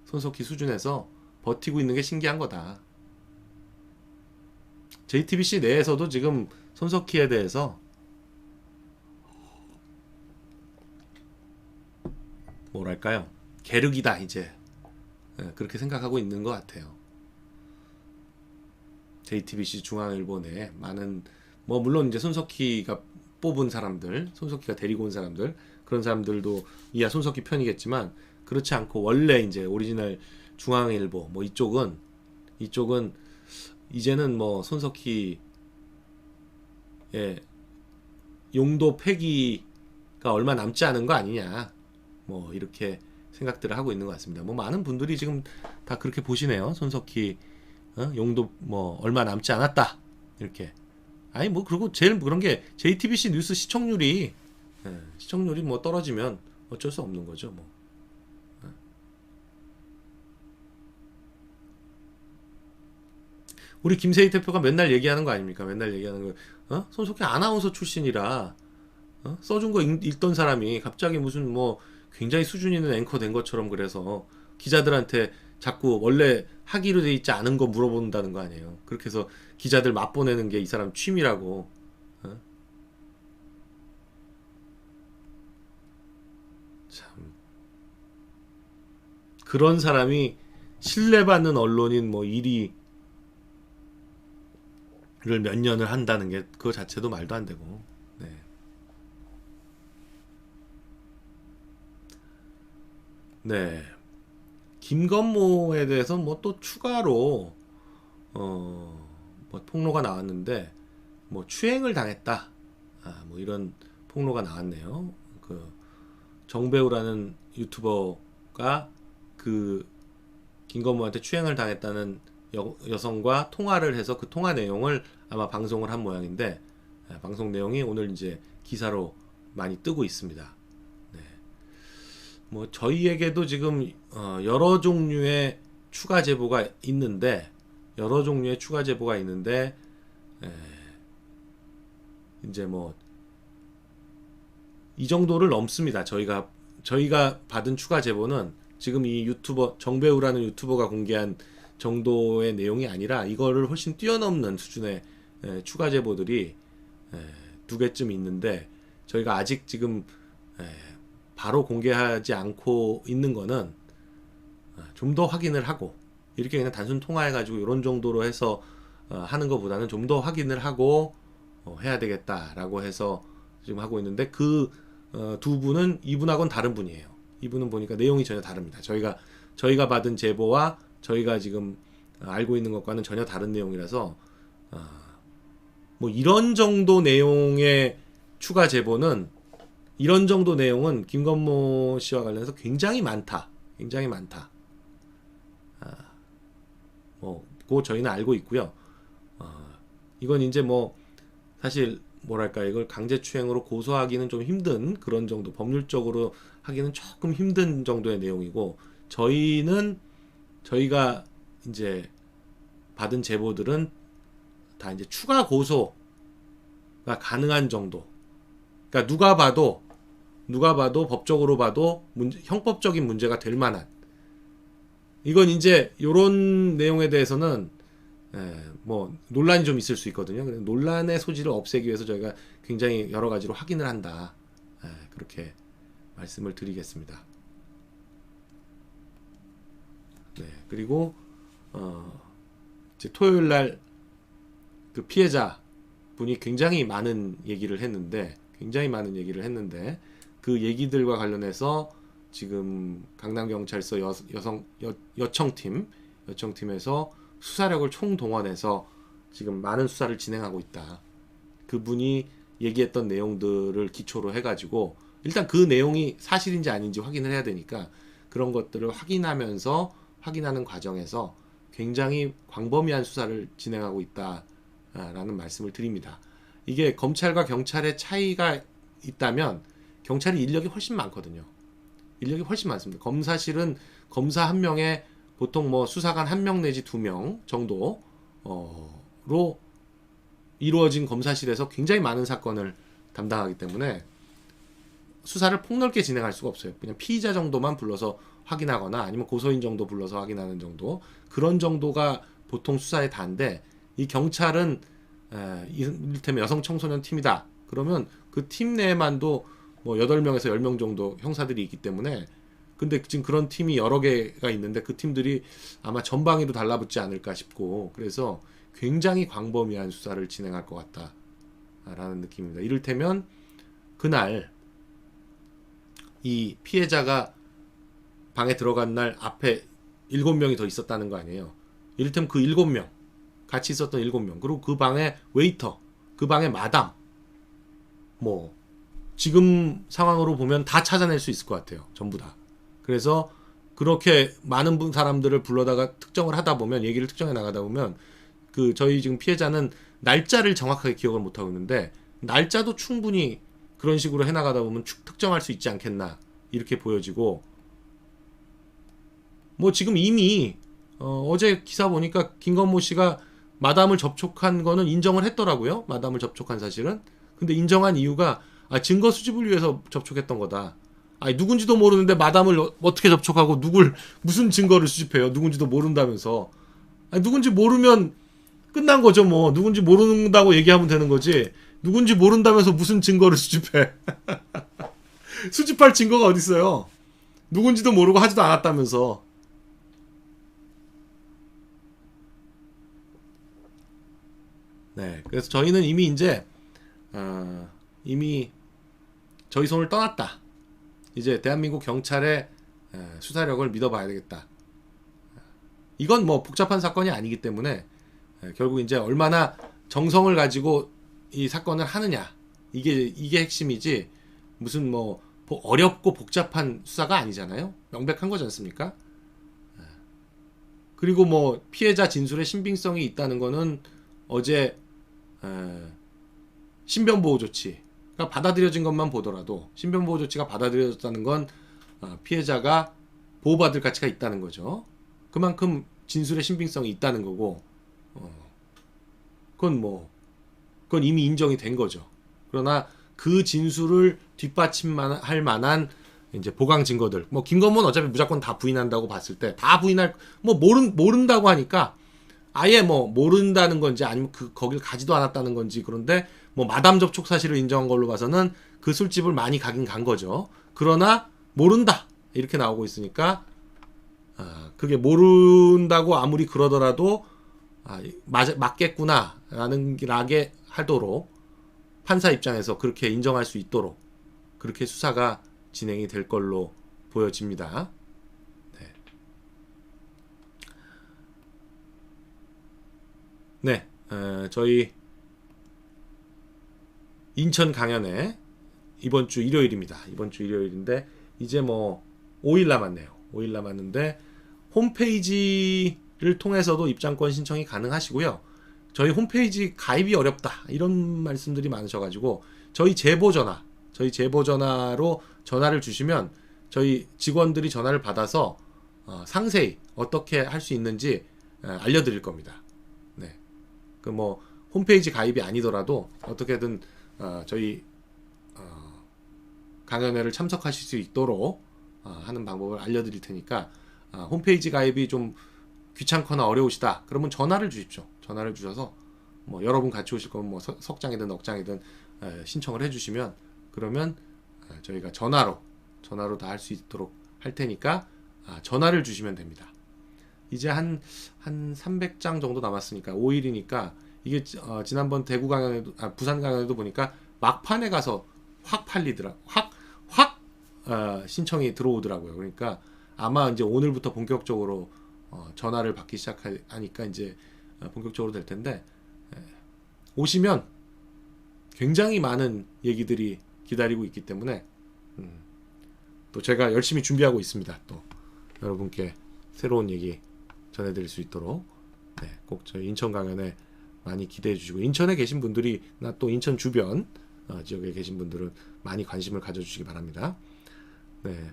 손석희 수준에서 버티고 있는 게 신기한 거다. JTBC 내에서도 지금 손석희에 대해서 뭐랄까요? 계륵이다 이제 그렇게 생각하고 있는 것 같아요. JTBC 중앙일보 내에 많은 뭐 물론 이제 손석희가 뽑은 사람들, 손석희가 데리고 온 사람들 그런 사람들도 이야 손석희 편이겠지만 그렇지 않고 원래 이제 오리지널 중앙일보 뭐 이쪽은 이제는 뭐 손석희의 용도 폐기가 얼마 남지 않은 거 아니냐 뭐 이렇게 생각들을 하고 있는 것 같습니다. 뭐 많은 분들이 지금 다 그렇게 보시네요. 손석희 용도 뭐 얼마 남지 않았다 이렇게. 아니 뭐 그리고 제일 그런 게 JTBC 뉴스 시청률이 뭐 떨어지면 어쩔 수 없는 거죠 뭐. 우리 김세희 대표가 맨날 얘기하는 거 아닙니까? 맨날 얘기하는 거. 손석희 아나운서 출신이라 써준 거 읽던 사람이 갑자기 무슨 뭐 굉장히 수준 있는 앵커 된 것처럼 그래서 기자들한테 자꾸 원래 하기로 돼 있지 않은 거 물어본다는 거 아니에요. 그렇게 해서 기자들 맞보내는 게 이 사람 취미라고. 어? 참 그런 사람이 신뢰받는 언론인 뭐 1위를 몇 년을 한다는 게 그거 자체도 말도 안 되고. 네. 네. 김건모에 대해서 뭐 또 추가로 뭐 폭로가 나왔는데 뭐 추행을 당했다. 뭐 이런 폭로가 나왔네요. 그 정배우라는 유튜버가 그 김건모한테 추행을 당했다는 여성과 통화를 해서 그 통화 내용을 아마 방송을 한 모양인데 방송 내용이 오늘 이제 기사로 많이 뜨고 있습니다. 네. 뭐 저희에게도 지금 여러 종류의 추가 제보가 있는데 에, 이제 뭐 이 정도를 넘습니다. 저희가 받은 추가 제보는 지금 이 유튜버 정배우라는 유튜버가 공개한 정도의 내용이 아니라 이거를 훨씬 뛰어넘는 수준의 추가 제보들이 두 개쯤 있는데 저희가 아직 지금 바로 공개하지 않고 있는 거는 좀 더 확인을 하고 이렇게 그냥 단순 통화해가지고 이런 정도로 해서 하는 것보다는 좀 더 확인을 하고 해야 되겠다라고 해서 지금 하고 있는데 그 두 분은 이분하고는 다른 분이에요. 이분은 보니까 내용이 전혀 다릅니다. 저희가 받은 제보와 저희가 지금 알고 있는 것과는 전혀 다른 내용이라서 뭐 이런 정도 내용의 추가 제보는 이런 정도 내용은 김건모 씨와 관련해서 굉장히 많다. 굉장히 많다. 뭐 그거 저희는 알고 있고요. 이건 이제 뭐 사실 뭐랄까 이걸 강제추행으로 고소하기는 좀 힘든 그런 정도 법률적으로 하기는 조금 힘든 정도의 내용이고 저희가 이제 받은 제보들은 다 이제 추가 고소가 가능한 정도. 그러니까 누가 봐도 법적으로 봐도 형법적인 문제가 될 만한. 이건 이제 이런 내용에 대해서는 뭐 논란이 좀 있을 수 있거든요. 논란의 소지를 없애기 위해서 저희가 굉장히 여러 가지로 확인을 한다. 그렇게 말씀을 드리겠습니다. 네, 그리고 이제 토요일 날 그 피해자 분이 굉장히 많은 얘기를 했는데 그 얘기들과 관련해서 지금 강남경찰서 여청팀에서 수사력을 총동원해서 지금 많은 수사를 진행하고 있다. 그분이 얘기했던 내용들을 기초로 해가지고 일단 그 내용이 사실인지 아닌지 확인을 해야 되니까 그런 것들을 확인하는 과정에서 굉장히 광범위한 수사를 진행하고 있다라는 말씀을 드립니다. 이게 검찰과 경찰의 차이가 있다면 경찰이 인력이 훨씬 많거든요. 인력이 훨씬 많습니다. 검사실은 검사 한 명에 보통 뭐 수사관 1명 내지 2명 정도로 이루어진 검사실에서 굉장히 많은 사건을 담당하기 때문에 수사를 폭넓게 진행할 수가 없어요. 그냥 피의자 정도만 불러서 확인하거나 아니면 고소인 정도 불러서 확인하는 정도 그런 정도가 보통 수사의 다인데 이 경찰은 이를테면 여성 청소년 팀이다. 그러면 그 팀 내에만도 뭐 8명에서 10명 정도 형사들이 있기 때문에 근데 지금 그런 팀이 여러 개가 있는데 그 팀들이 아마 전방위로 달라붙지 않을까 싶고 그래서 굉장히 광범위한 수사를 진행할 것 같다라는 느낌입니다. 이를테면 그날 이 피해자가 방에 들어간 날 앞에 7명이 더 있었다는 거 아니에요. 이를테면 그 7명 같이 있었던 7명 그리고 그 방에 웨이터 그 방에 마담 뭐 지금 상황으로 보면 다 찾아낼 수 있을 것 같아요. 전부 다. 그래서 그렇게 많은 사람들을 불러다가 특정을 하다 보면 얘기를 특정해 나가다 보면 그 저희 지금 피해자는 날짜를 정확하게 기억을 못 하고 있는데 날짜도 충분히 그런 식으로 해 나가다 보면 특정할 수 있지 않겠나 이렇게 보여지고 뭐 지금 이미 어제 기사 보니까 김건모 씨가 마담을 접촉한 거는 인정을 했더라고요. 마담을 접촉한 사실은. 근데 인정한 이유가 증거 수집을 위해서 접촉했던 거다. 누군지도 모르는데 마담을 어떻게 접촉하고 무슨 증거를 수집해요. 누군지도 모른다면서. 누군지 모르면 끝난 거죠. 뭐 누군지 모른다고 얘기하면 되는 거지. 누군지 모른다면서 무슨 증거를 수집해. 수집할 증거가 어디 있어요. 누군지도 모르고 하지도 않았다면서. 네, 그래서 저희는 이미 이제 이미 저희 손을 떠났다. 이제 대한민국 경찰의 수사력을 믿어봐야 되겠다. 이건 뭐 복잡한 사건이 아니기 때문에 결국 이제 얼마나 정성을 가지고 이 사건을 하느냐, 이게 핵심이지 무슨 뭐 어렵고 복잡한 수사가 아니잖아요. 명백한 거지 않습니까? 그리고 뭐 피해자 진술의 신빙성이 있다는 거는 어제 신변보호 조치가 받아들여진 것만 보더라도 신변보호 조치가 받아들여졌다는 건 피해자가 보호받을 가치가 있다는 거죠. 그만큼 진술의 신빙성이 있다는 거고, 그건 이미 인정이 된 거죠. 그러나 그 진술을 뒷받침할 만한 이제 보강 증거들, 뭐 김건모는 어차피 무조건 다 부인한다고 봤을 때 다 부인할, 뭐 모른다고 하니까 아예 뭐 모른다는 건지 아니면 거길 가지도 않았다는 건지, 그런데 뭐 마담 접촉 사실을 인정한 걸로 봐서는 그 술집을 많이 가긴 간 거죠. 그러나 모른다 이렇게 나오고 있으니까 그게 모른다고 아무리 그러더라도 맞겠구나라는 게 하도록 판사 입장에서 그렇게 인정할 수 있도록 그렇게 수사가 진행이 될 걸로 보여집니다. 네, 저희 인천 강연회 이번 주 일요일입니다. 이번 주 일요일인데 이제 뭐 5일 남았네요. 5일 남았는데 홈페이지를 통해서도 입장권 신청이 가능하시고요. 저희 홈페이지 가입이 어렵다 이런 말씀들이 많으셔가지고 저희 제보전화로 전화를 주시면 저희 직원들이 전화를 받아서 상세히 어떻게 할 수 있는지 알려드릴 겁니다. 네, 그 뭐 홈페이지 가입이 아니더라도 어떻게든 저희 강연회를 참석하실 수 있도록 하는 방법을 알려드릴 테니까 홈페이지 가입이 좀 귀찮거나 어려우시다 그러면 전화를 주십시오. 전화를 주셔서 뭐 여러분 같이 오실 거면 뭐 석장이든 억장이든 신청을 해주시면 그러면 저희가 전화로 다 할 수 있도록 할 테니까 전화를 주시면 됩니다. 이제 한 300장 정도 남았으니까 5일이니까 이게 지난번 대구 강연에도 부산 강연에도 보니까 막판에 가서 확 팔리더라. 확 신청이 들어오더라고요. 그러니까 아마 이제 오늘부터 본격적으로 전화를 받기 시작하니까 이제 본격적으로 될 텐데 오시면 굉장히 많은 얘기들이 기다리고 있기 때문에 또 제가 열심히 준비하고 있습니다. 또 여러분께 새로운 얘기 전해드릴 수 있도록 꼭 저희 인천 강연에 많이 기대해 주시고 인천에 계신 분들이나 또 인천 주변 지역에 계신 분들은 많이 관심을 가져주시기 바랍니다. 네.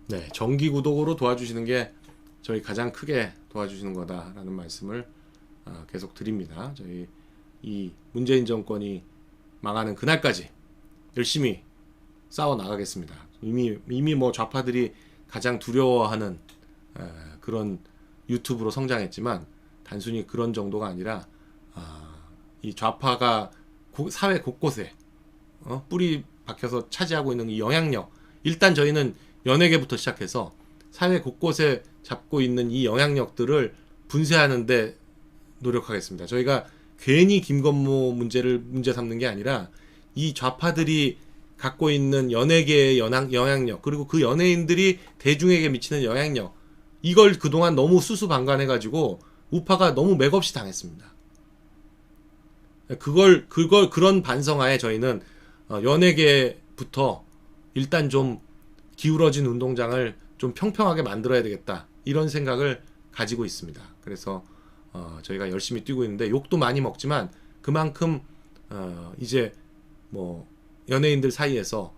네, 정기 구독으로 도와주시는 게 저희 가장 크게 도와주시는 거다라는 말씀을 계속 드립니다. 저희 이 문재인 정권이 망하는 그날까지 열심히 싸워 나가겠습니다. 이미 뭐 좌파들이 가장 두려워하는 그런 유튜브로 성장했지만 단순히 그런 정도가 아니라 이 좌파가 사회 곳곳에 뿌리 박혀서 차지하고 있는 이 영향력, 일단 저희는 연예계부터 시작해서 사회 곳곳에 잡고 있는 이 영향력들을 분쇄하는 데 노력하겠습니다. 저희가 괜히 김건모 문제 삼는 게 아니라 이 좌파들이 갖고 있는 연예계의 영향력, 그리고 그 연예인들이 대중에게 미치는 영향력, 이걸 그동안 너무 수수방관해가지고 우파가 너무 맥없이 당했습니다. 그런 반성하에 저희는 연예계부터 일단 좀 기울어진 운동장을 좀 평평하게 만들어야 되겠다, 이런 생각을 가지고 있습니다. 그래서 저희가 열심히 뛰고 있는데 욕도 많이 먹지만 그만큼 이제 뭐 연예인들 사이에서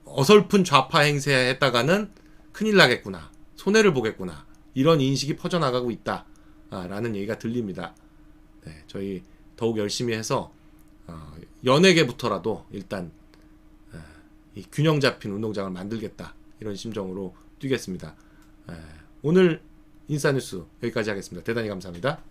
어설픈 좌파 행세했다가는 큰일 나겠구나, 손해를 보겠구나, 이런 인식이 퍼져나가고 있다라는 얘기가 들립니다. 네, 저희 더욱 열심히 해서 연예계부터라도 일단 이 균형 잡힌 운동장을 만들겠다, 이런 심정으로 뛰겠습니다. 오늘 인싸뉴스 여기까지 하겠습니다. 대단히 감사합니다.